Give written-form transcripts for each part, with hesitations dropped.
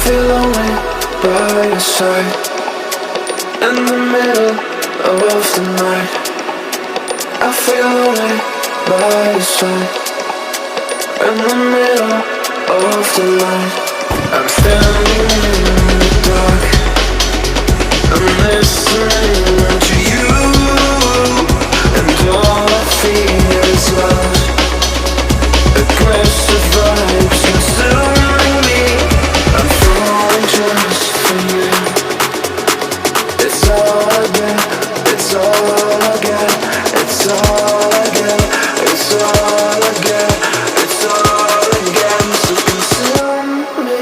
feel lonely by your side. In the middle of the night, I feel lonely by your side. In the middle of the night, I'm standing in the dark. I'm listening to you, and all I feel is love. Aggressive vibes consuming me. I'm falling just for you. It's all I get, it's all I get, it's all I get, it's all I get, it's all I get. So consume me.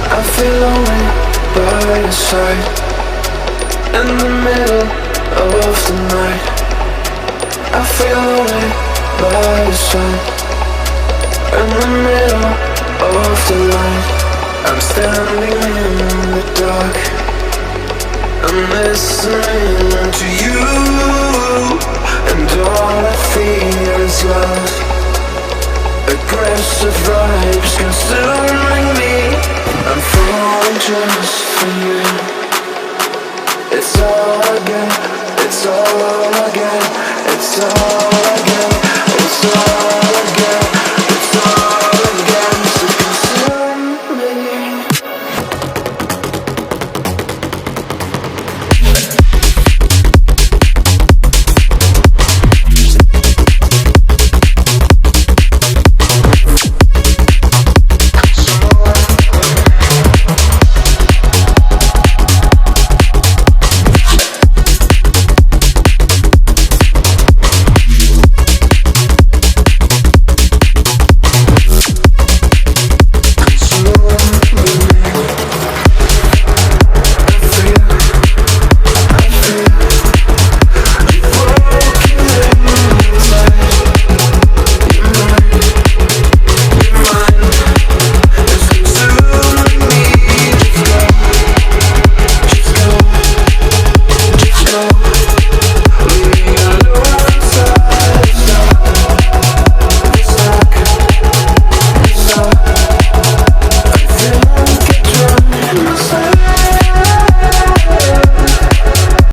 I feel lonely by your side. In the middle of the night, I feel lonely by your side. In the middle of the light, I'm standing in the dark. I'm listening to you, and all I feel is love. Aggressive vibes consuming me. I'm falling just for you. It's all I get, it's all I get, it's all